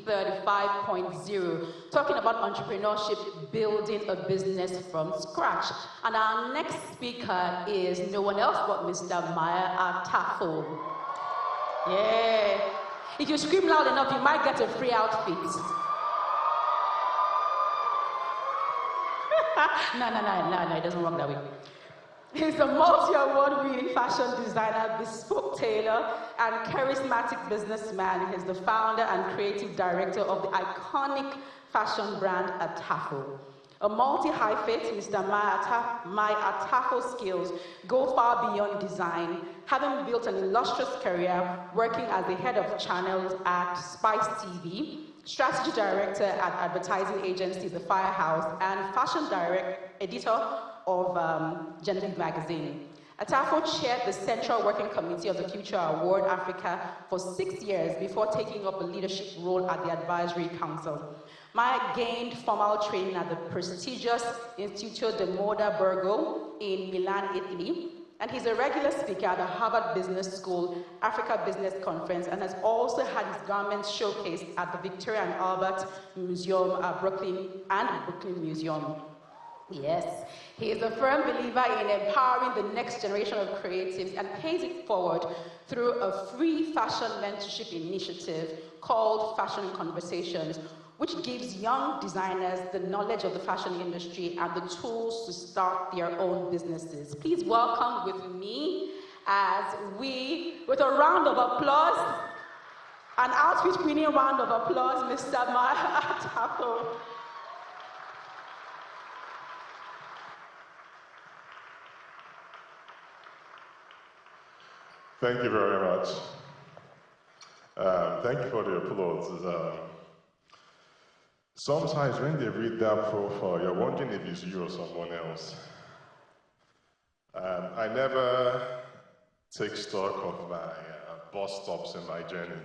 35.0, talking about entrepreneurship, building a business from scratch. And our next speaker is no one else but Mr. Atafo. Yeah. If you scream loud enough, you might get a free outfit. No, it doesn't work that way. He's a multi-award-winning fashion designer, bespoke tailor, and charismatic businessman. He's the founder and creative director of the iconic fashion brand Atafo. A multi-hyphenate, Mr. My Atafo skills go far beyond design, having built an illustrious career working as the head of channels at Spice TV, strategy director at advertising agency The Firehouse, and fashion editor of Genevieve magazine. Atafo chaired the Central Working Committee of the Future Award Africa for 6 years before taking up a leadership role at the Advisory Council. Maya gained formal training at the prestigious Istituto di Moda Borgo in Milan, Italy, and he's a regular speaker at the Harvard Business School Africa Business Conference, and has also had his garments showcased at the Victoria and Albert Museum, Brooklyn Museum. Yes, he is a firm believer in empowering the next generation of creatives and pays it forward through a free fashion mentorship initiative called Fashion Conversations, which gives young designers the knowledge of the fashion industry and the tools to start their own businesses. Please welcome with me with a round of applause, an outfit-winning round of applause, Mr. Atafo. Thank you very much. Thank you for the applause. Sometimes when they read that profile, you're wondering if it's you or someone else. I never take stock of my bus stops in my journey.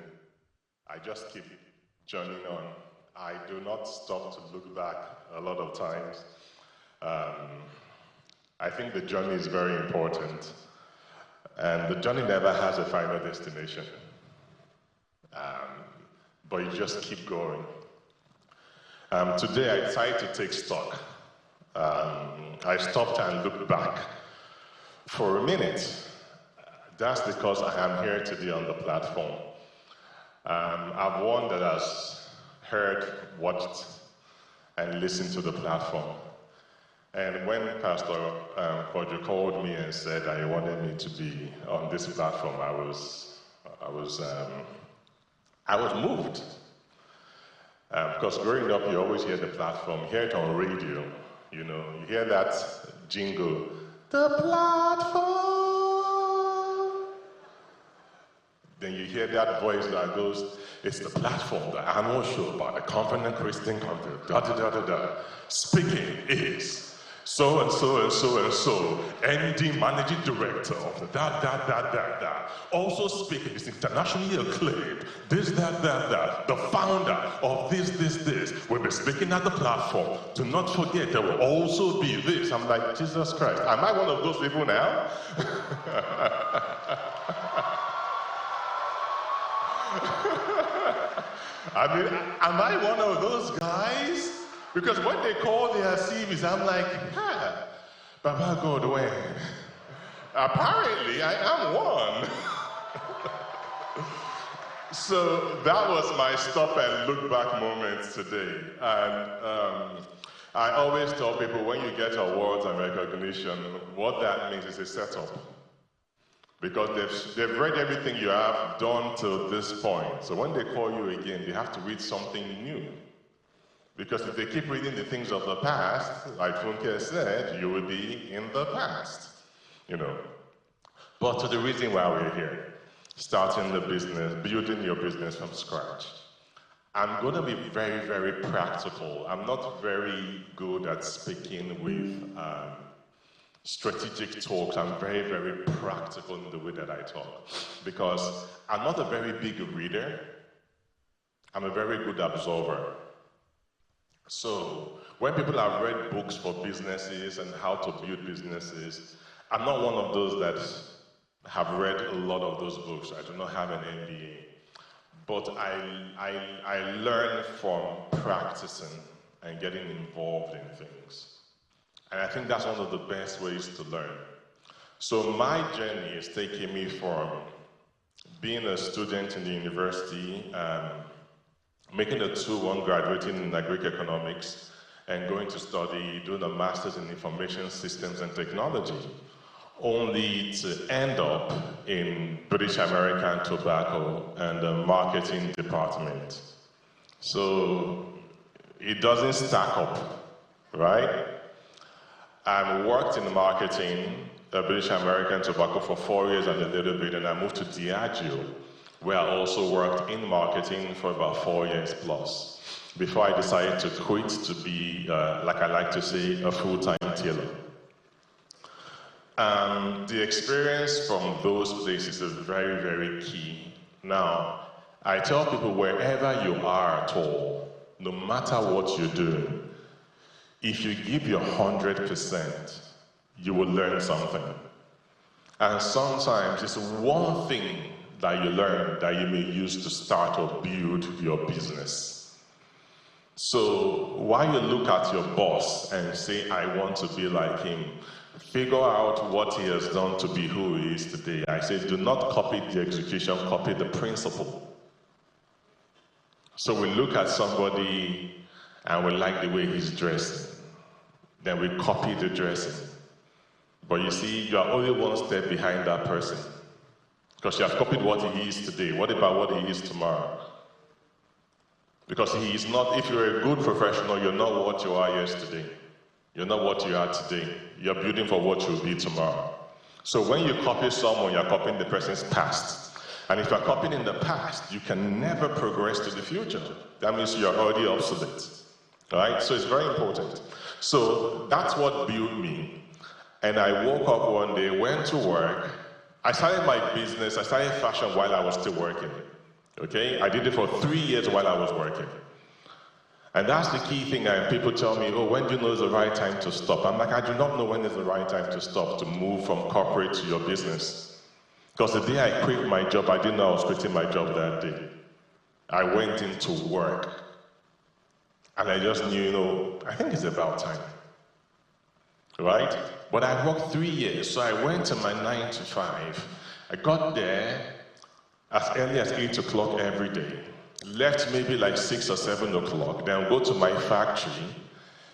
I just keep journeying on. I do not stop to look back a lot of times. I think the journey is very important. And the journey never has a final destination. But you just keep going. Today I decided to take stock. I stopped and looked back for a minute. That's because I am here today on the platform. I'm one that has heard, watched, and listened to the platform. And when Pastor Kojo called me and said that he wanted me to be on this platform, I was moved. Because growing up, you always hear the platform, you hear it on radio, you hear that jingle, the platform. Then you hear that voice that goes, it's the platform, the annual show about the Covenant Christian Conference, Speaking is so and so and so and so, MD Managing Director of the Also speaking is internationally acclaimed, the founder of this. Will be speaking at the platform. Do not forget, there will also be this. I'm like, Jesus Christ, am I one of those people now? I mean, am I one of those guys? Because when they call their CVs, I'm like, Baba God, when? Apparently, I am one. So that was my stop and look back moment today. And I always tell people when you get awards and recognition, what that means is a setup. Because they've read everything you have done till this point. So when they call you again, they have to read something new. Because if they keep reading the things of the past, like Funke said, you will be in the past, But to the reason why we're here, starting the business, building your business from scratch. I'm going to be very, very practical. I'm not very good at speaking with strategic talks. I'm very, very practical in the way that I talk. Because I'm not a very big reader. I'm a very good observer. So when people have read books for businesses and how to build businesses, I'm not one of those that have read a lot of those books. I do not have an MBA. but I learn from practicing and getting involved in things. And I think that's one of the best ways to learn. So my journey is taking me from being a student in the university, making a 2-1, graduating in agric economics, and going to study, doing a master's in information systems and technology, only to end up in British American Tobacco and the marketing department. So it doesn't stack up, right? I worked in marketing, British American Tobacco for 4 years and a little bit, and I moved to Diageo, where I also worked in marketing for about 4 years plus, before I decided to quit to be, like I like to say, a full-time tailor. The experience from those places is very, very key. Now, I tell people wherever you are at all, no matter what you're doing, if you give your 100%, you will learn something. And sometimes it's one thing that you learn that you may use to start or build your business. So while you look at your boss and say, I want to be like him, figure out what he has done to be who he is today. I say, do not copy the execution, copy the principle. So we look at somebody and we like the way he's dressing. Then we copy the dressing. But you see, you are only one step behind that person. Because you have copied what he is today. What about what he is tomorrow? Because he is not, if you're a good professional, you're not what you are yesterday. You're not what you are today. You're building for what you'll be tomorrow. So when you copy someone, you're copying the person's past. And if you're copying in the past, you can never progress to the future. That means you're already obsolete. Right? So it's very important. So that's what built me. And I woke up one day, went to work. I started my business, I started fashion while I was still working. Okay? I did it for 3 years while I was working. And that's the key thing, and people tell me, oh, when do you know is the right time to stop? I'm like, I do not know when is the right time to stop, to move from corporate to your business. Because the day I quit my job, I didn't know I was quitting my job that day. I went into work. And I just knew, I think it's about time. Right? But I worked 3 years, so I went to my 9 to 5. I got there as early as 8 o'clock every day. Left maybe like 6 or 7 o'clock, then go to my factory,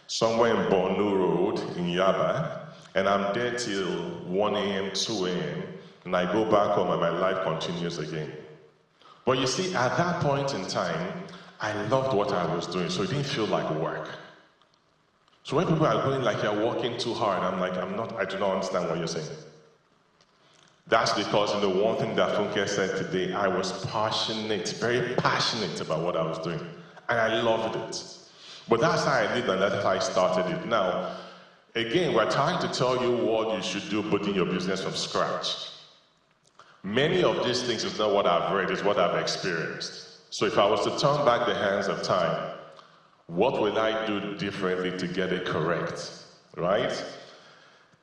somewhere in Borno Road in Yaba, and I'm there till 1 a.m., 2 a.m., and I go back home and my life continues again. But you see, at that point in time, I loved what I was doing, so it didn't feel like work. So when people are going like you're working too hard, I'm like, I do not understand what you're saying. That's because the one thing that Funke said today, I was passionate, very passionate about what I was doing. And I loved it. But that's how I did, and that's how I started it. Now, again, we're trying to tell you what you should do building your business from scratch. Many of these things is not what I've read, it's what I've experienced. So if I was to turn back the hands of time, what will I do differently to get it correct, right?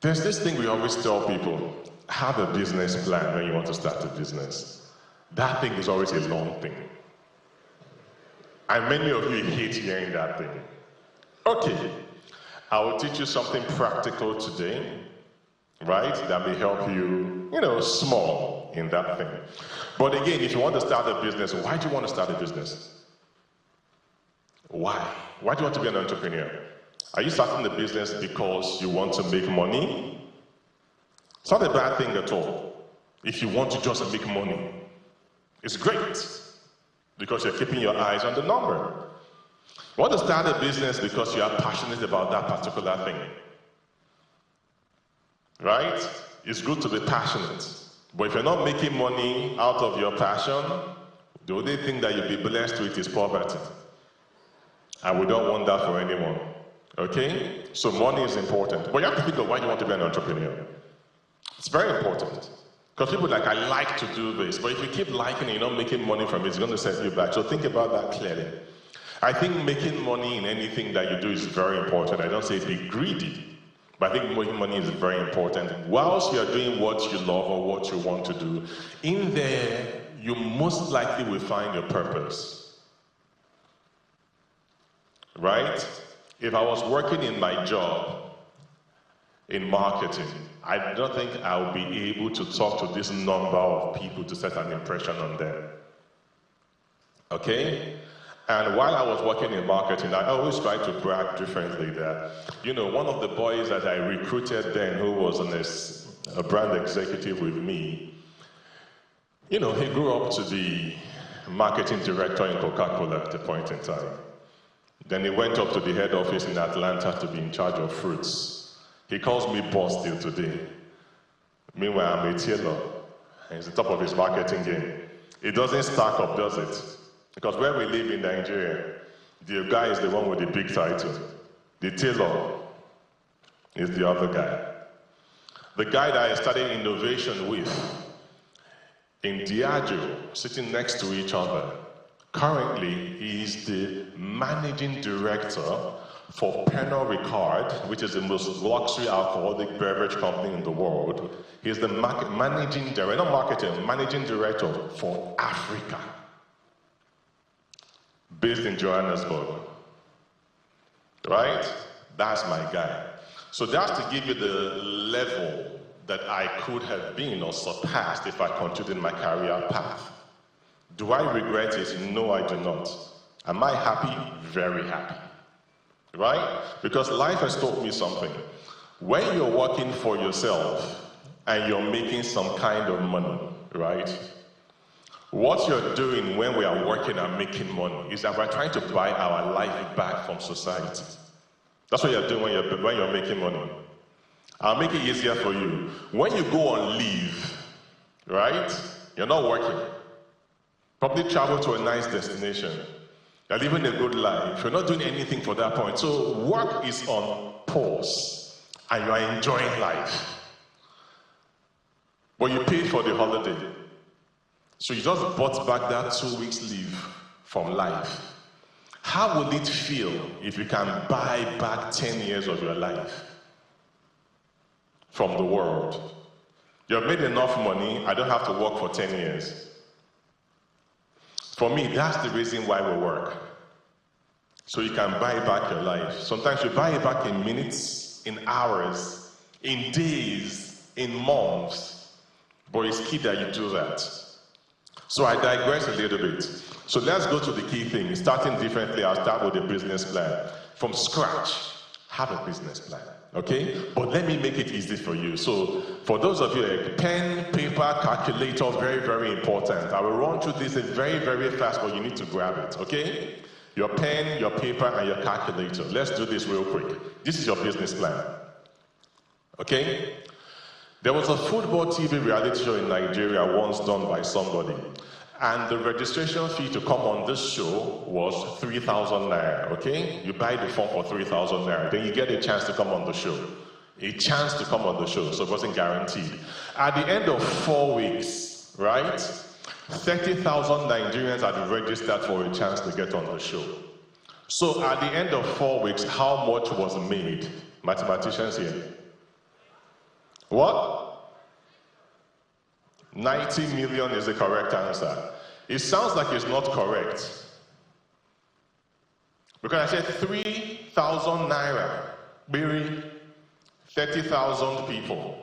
There's this thing we always tell people, have a business plan when you want to start a business. That thing is always a long thing. And many of you hate hearing that thing. Okay, I will teach you something practical today, right? That may help you, small in that thing. But again, if you want to start a business, why do you want to start a business? Why? Why do you want to be an entrepreneur? Are you starting the business because you want to make money? It's not a bad thing at all. If you want to just make money, it's great because you're keeping your eyes on the number. You want to start a business because you are passionate about that particular thing. Right? It's good to be passionate. But if you're not making money out of your passion, the only thing that you'll be blessed with is poverty. And we don't want that for anyone. Okay? So money is important. But you have to think of why you want to be an entrepreneur. It's very important. Because people are like, I like to do this. But if you keep liking it, you're not making money from it, it's going to set you back. So think about that clearly. I think making money in anything that you do is very important. I don't say be greedy. But I think making money is very important. Whilst you're doing what you love or what you want to do, in there, you most likely will find your purpose. Right? If I was working in my job in marketing, I don't think I'll be able to talk to this number of people to set an impression on them. Okay? And while I was working in marketing, I always tried to brag differently that, one of the boys that I recruited then, who was a brand executive with me, he grew up to be marketing director in Coca-Cola at a point in time. Then he went up to the head office in Atlanta to be in charge of fruits. He calls me boss till today. Meanwhile, I'm a tailor. He's the top of his marketing game. It doesn't stack up, does it? Because where we live in Nigeria, the guy is the one with the big title. The tailor is the other guy. The guy that I studied innovation with in Diageo, sitting next to each other, currently he is the managing director for Pernod Ricard, which is the most luxury alcoholic beverage company in the world. He's the managing director, not marketing, managing director for Africa, based in Johannesburg. Right? That's my guy. So that's to give you the level that I could have been or surpassed if I continued in my career path. Do I regret it? No, I do not. Am I happy? Very happy. Right? Because life has taught me something. When you're working for yourself and you're making some kind of money, right? What you're doing when we are working and making money is that we're trying to buy our life back from society. That's what you're doing when you're making money. I'll make it easier for you. When you go on leave, right? You're not working. Probably travel to a nice destination. You're living a good life. You're not doing anything for that point. So work is on pause and you are enjoying life. But you paid for the holiday. So you just bought back that 2 weeks leave from life. How would it feel if you can buy back 10 years of your life from the world? You've made enough money, I don't have to work for 10 years. For me, that's the reason why we work. So you can buy back your life. Sometimes you buy it back in minutes, in hours, in days, in months. But it's key that you do that. So I digress a little bit. So let's go to the key thing. Starting differently, I'll start with a business plan. From scratch, have a business plan, okay? But let me make it easy for you. So for those of you, a pen, paper, calculator, very, very important. I will run through this very, very fast, but you need to grab it, okay? Your pen, your paper, and your calculator. Let's do this real quick. This is your business plan, okay? There was a football TV reality show in Nigeria once done by somebody. And the registration fee to come on this show was 3,000 naira, okay? You buy the form for 3,000 naira, then you get a chance to come on the show. A chance to come on the show, so it wasn't guaranteed. At the end of 4 weeks, right, 30,000 Nigerians had registered for a chance to get on the show. So at the end of 4 weeks, how much was made? Mathematicians here. What? 90 million is the correct answer. It sounds like it's not correct. Because I said 3,000 naira, bury 30,000 people.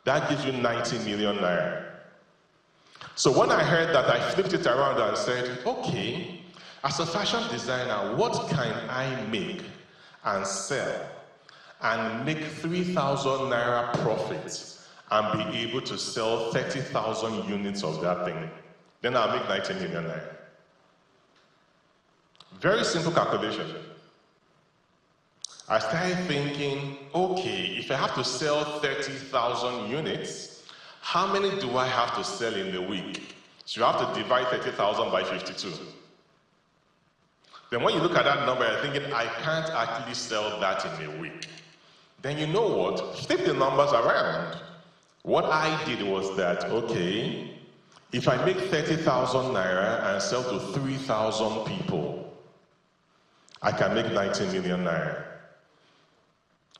That gives you 90 million naira. So when I heard that, I flipped it around and said, okay, as a fashion designer, what can I make and sell and make 3,000 naira profit and be able to sell 30,000 units of that thing? Then I'll make 90 million naira. Very simple calculation. I started thinking, okay, if I have to sell 30,000 units, how many do I have to sell in a week? So you have to divide 30,000 by 52. Then when you look at that number, you're thinking, I can't actually sell that in a week. Then you know what? Flip the numbers around. What I did was that, okay, if I make 30,000 naira and sell to 3,000 people, I can make 90 million naira.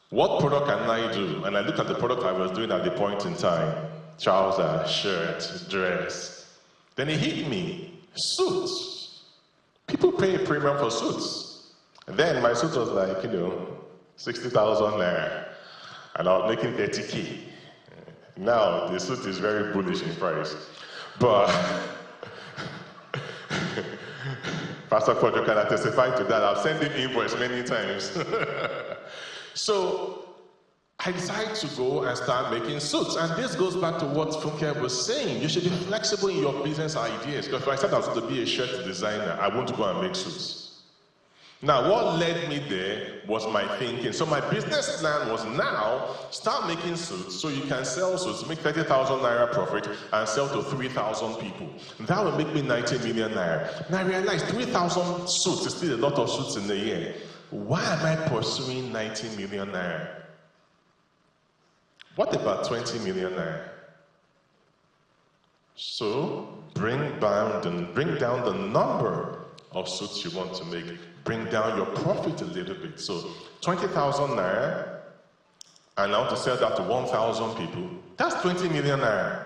What product can I do? And I looked at the product I was doing at the point in time. Trouser, shirt, dress. Then it hit me, suits. People pay a premium for suits. And then my suit was like, 60,000 naira. And I was making 30K. Now, the suit is very bullish in price. But Pastor Kojo can testify to that. I've sent him invoice many times. So I decided to go and start making suits. And this goes back to what Funke was saying. You should be flexible in your business ideas. Because if I said I was going to be a shirt designer, I want to go and make suits. Now, what led me there was my thinking. So my business plan was now start making suits so you can sell suits, make 30,000 naira profit and sell to 3,000 people. That will make me 90 million naira. Now I realized 3,000 suits is still a lot of suits in a year. Why am I pursuing 90 million naira? What about 20 million naira? So bring down the number of suits you want to make. Bring down your profit a little bit. So 20,000 naira, and I want to sell that to 1,000 people. That's 20 million naira.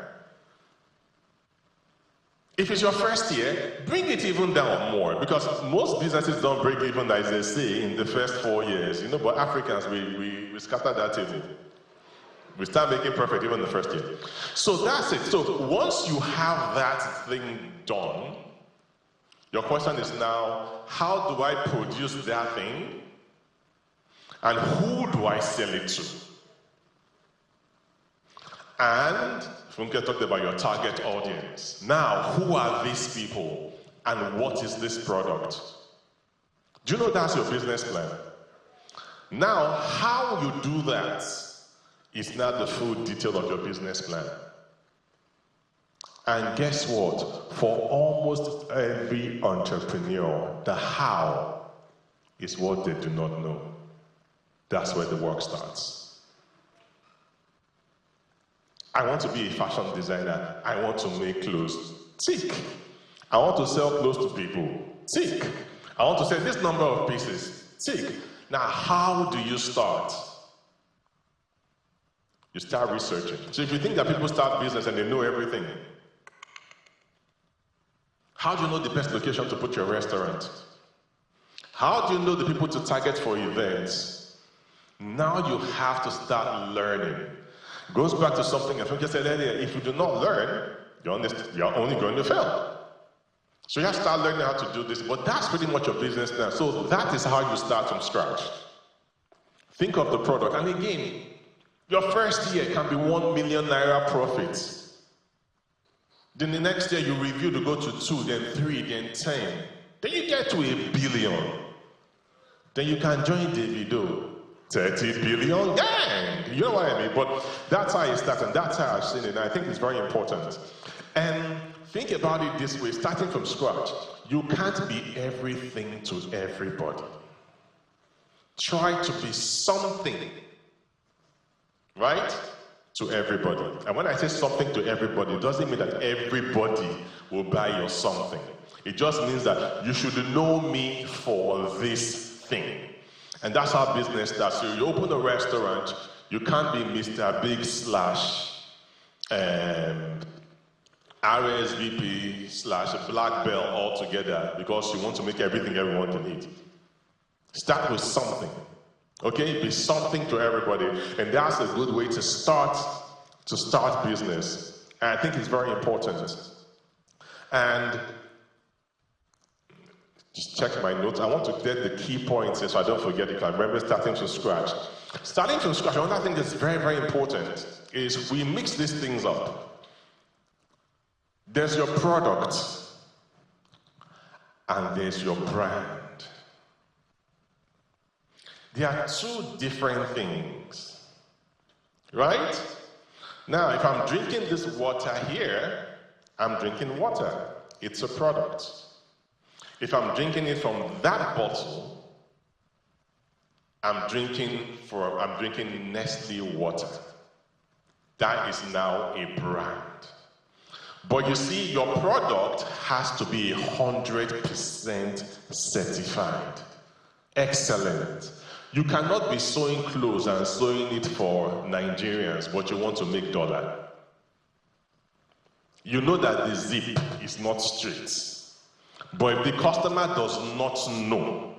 If it's your first year, bring it even down more, because most businesses don't break even, as they say, in the first 4 years. But Africans, we scatter that table. We start making profit even the first year. So that's it. So once you have that thing done, your question is now, how do I produce that thing? And who do I sell it to? And Funke talked about your target audience. Now, who are these people? And what is this product? Do you know that's your business plan? Now, how you do that is not the full detail of your business plan. And guess what? For almost every entrepreneur, the how is what they do not know. That's where the work starts. I want to be a fashion designer. I want to make clothes. Tick. I want to sell clothes to people. Tick. I want to sell this number of pieces. Tick. Now, how do you start? You start researching. So if you think that people start business and they know everything, how do you know the best location to put your restaurant? How do you know the people to target for events? Now you have to start learning. Goes back to something I think I said earlier. If you do not learn, you're only going to fail. So you have to start learning how to do this, but that's pretty much your business now. So that is how you start from scratch. Think of the product. And again, your first year can be 1 million naira profit. Then the next year you review to go to 2, then 3, then 10. Then you get to 1 billion. Then you can join Davido. 30 billion gang. You know what I mean? But that's how it starts, and that's how I've seen it. And I think it's very important. And think about it this way, starting from scratch. You can't be everything to everybody. Try to be something, right? To everybody. And when I say something to everybody, it doesn't mean that everybody will buy your something. It just means that you should know me for this thing. And that's how business starts. So you open a restaurant, you can't be Mr. Big / RSVP / black belt all together because you want to make everything everyone can eat. Start with something. Okay, be something to everybody, and that's a good way to start business. And I think it's very important. And just check my notes. I want to get the key points so I don't forget it. I remember starting from scratch. Starting from scratch, another thing that's very, very important is we mix these things up. There's your product, and there's your brand. They are two different things, right? Now, if I'm drinking this water here, I'm drinking water. It's a product. If I'm drinking it from that bottle, I'm drinking Nestle water. That is now a brand. But you see, your product has to be 100% certified. Excellent. You cannot be sewing clothes and sewing it for Nigerians, but you want to make dollar. you know that the zip is not straight. But if the customer does not know,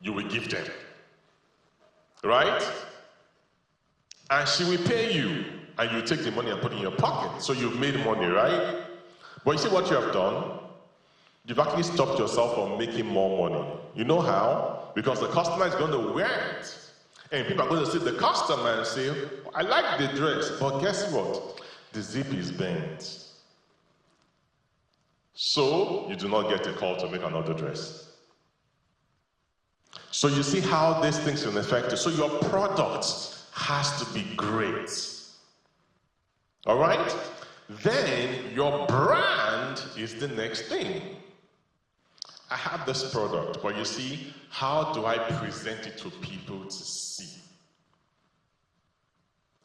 you will give them. Right? And she will pay you, and you take the money and put it in your pocket. So you've made money, right? But you see what you have done? You've actually stopped yourself from making more money. You know how? Because the customer is going to wear it. And people are going to see the customer and say, I like the dress, but guess what? The zip is bent. So you do not get a call to make another dress. So you see how these things can affect you. So your product has to be great. All right? Then your brand is the next thing. I have this product, but you see, how do I present it to people to see?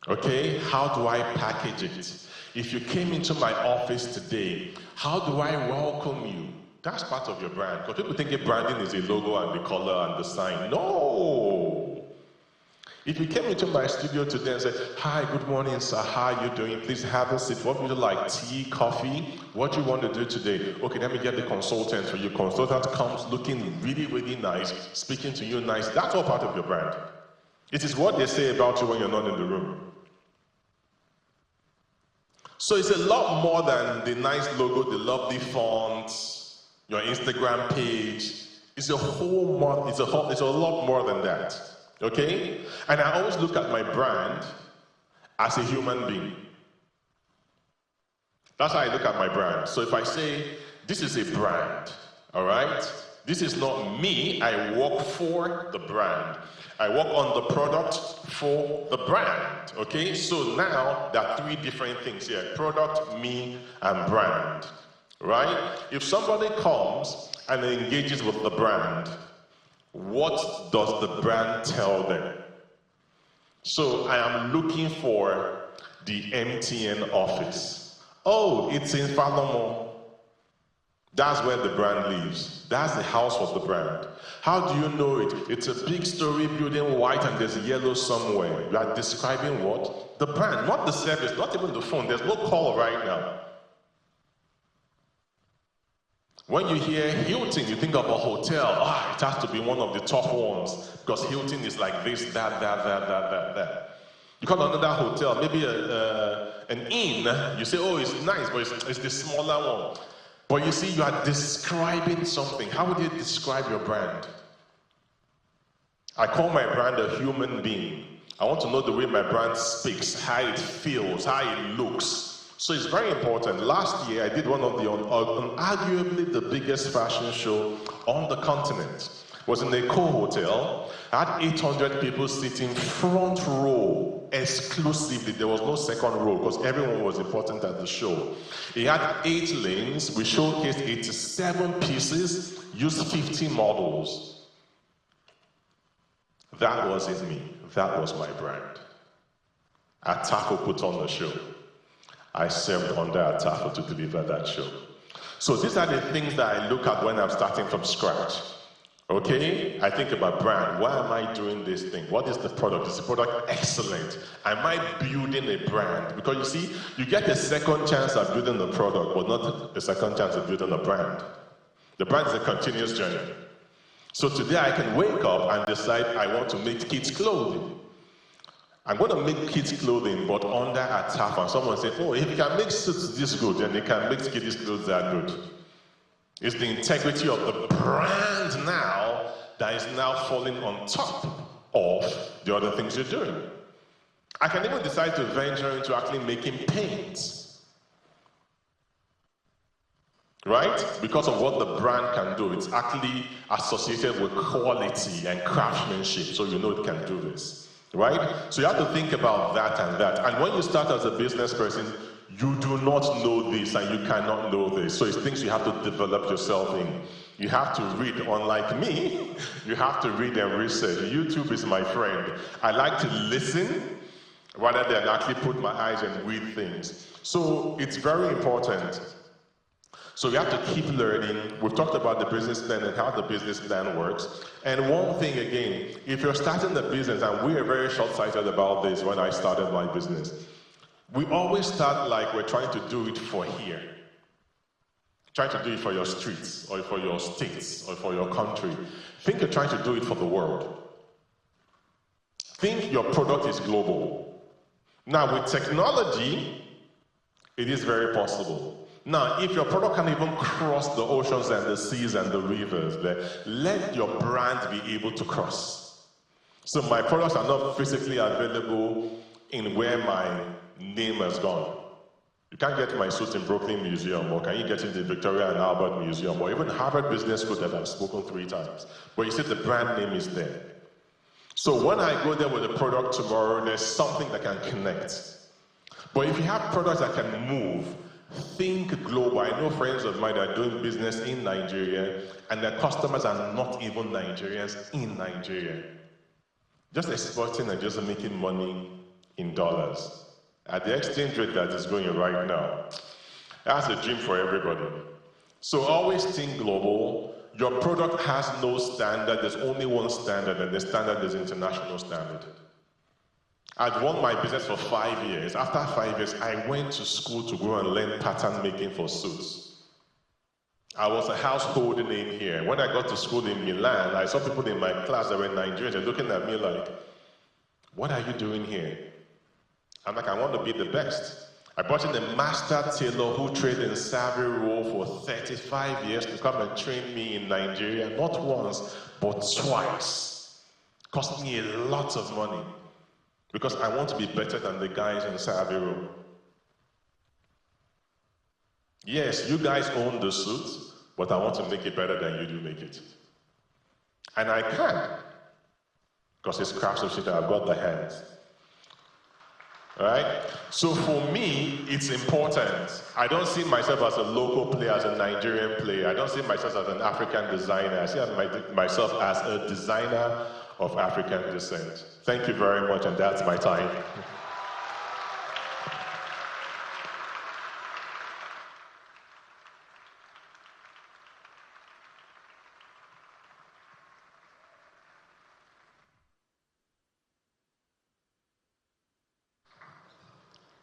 Okay, how do I package it? If you came into my office today, how do I welcome you? That's part of your brand. Because people think branding is a logo and the color and the sign. No! If you came into my studio today and said, hi, good morning, sir, how are you doing? Please have a seat. What would you like? Tea, coffee? What do you want to do today? Okay, let me get the consultant for you. Consultant comes looking really, really nice, speaking to you nice. That's all part of your brand. It is what they say about you when you're not in the room. So it's a lot more than the nice logo, the lovely font, your Instagram page. It's a lot more than that. Okay? And I always look at my brand as a human being. That's how I look at my brand. So if I say, this is a brand, all right? This is not me, I work for the brand. I work on the product for the brand, okay? So now there are three different things here: product, me, and brand, right? If somebody comes and engages with the brand, what does the brand tell them? So I am looking for the MTN office. Oh, it's in Falomo. That's where the brand lives. That's the house of the brand. How do you know it? It's a big story building, white, and there's yellow somewhere. You are describing what? The brand, not the service, not even the phone. There's no call right now. When you hear Hilton, you think of a hotel. It has to be one of the top ones because Hilton is like this, that. You call another hotel, maybe an inn. You say, oh, it's nice, but it's the smaller one. But you see, you are describing something. How would you describe your brand? I call my brand a human being. I want to know the way my brand speaks, how it feels, how it looks. So it's very important. Last year, I did one of the arguably the biggest fashion show on the continent. It was in a hotel. I had 800 people sitting front row exclusively. There was no second row because everyone was important at the show. It had 8 lanes. We showcased 87 pieces, used 50 models. That wasn't me. That was my brand. Atafo put on the show. I served under Atafo to deliver that show. So these are the things that I look at when I'm starting from scratch. Okay? I think about brand. Why am I doing this thing? What is the product? Is the product excellent? Am I building a brand? Because you see, you get a second chance at building the product, but not a second chance at building a brand. The brand is a continuous journey. So today I can wake up and decide I want to make kids clothing. I'm going to make kids clothing, but under Atafo. And someone said, oh, if you can make suits this good, then you can make kids clothes that good. It's the integrity of the brand now that is now falling on top of the other things you're doing. I can even decide to venture into actually making paint. Right? Because of what the brand can do. It's actually associated with quality and craftsmanship, so you know it can do this. Right? So you have to think about that and that. And when you start as a business person, you do not know this and you cannot know this. So it's things you have to develop yourself in. You have to read, unlike me, you have to read and research. YouTube is my friend. I like to listen rather than actually put my eyes and read things. So it's very important. So we have to keep learning. We've talked about the business plan and how the business plan works. And one thing again, if you're starting a business, and we are very short-sighted about this when I started my business, We always start like we're trying to do it for here. Trying to do it for your streets, or for your states, or for your country. Think you're trying to do it for the world. Think your product is global. Now, with technology, it is very possible. Now, if your product can even cross the oceans and the seas and the rivers, then let your brand be able to cross. So my products are not physically available in where my name has gone. You can't get my suit in Brooklyn Museum, or can you get in the Victoria and Albert Museum, or even Harvard Business School that I've spoken 3 times. But you see the brand name is there. So when I go there with a product tomorrow, there's something that can connect. But if you have products that can move, think global. I know friends of mine that are doing business in Nigeria, and their customers are not even Nigerians in Nigeria. Just exporting and just making money in dollars. At the exchange rate that is going right now, that's a dream for everybody. So always think global. Your product has no standard. There's only one standard, and the standard is international standard. I'd run my business for 5 years. After 5 years, I went to school to go and learn pattern making for suits. I was a household name here. When I got to school in Milan, I saw people in my class that were Nigerians and looking at me like, what are you doing here? I'm like, I want to be the best. I brought in a master tailor who trained in Savvy Row for 35 years to come and train me in Nigeria, not once, but twice. Cost me a lot of money because I want to be better than the guys in Savvy Row. Yes, you guys own the suit, but I want to make it better than you do make it. And I can, because it's craftsmanship and I've got the hands. Right? So for me, it's important. I don't see myself as a local player, as a Nigerian player. I don't see myself as an African designer. I see myself as a designer of African descent. Thank you very much, and that's my time.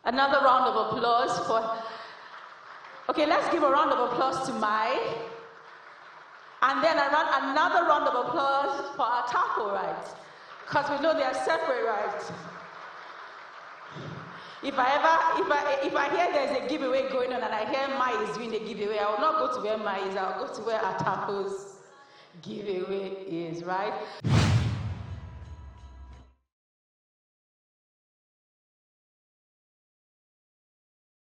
Another round of applause for... Okay, let's give a round of applause to Mai. And then another round of applause for Atafo, right? Because we know they are separate, right? If I hear there's a giveaway going on and I hear Mai is doing the giveaway, I will not go to where Mai is, I'll go to where Atafo's giveaway is, right?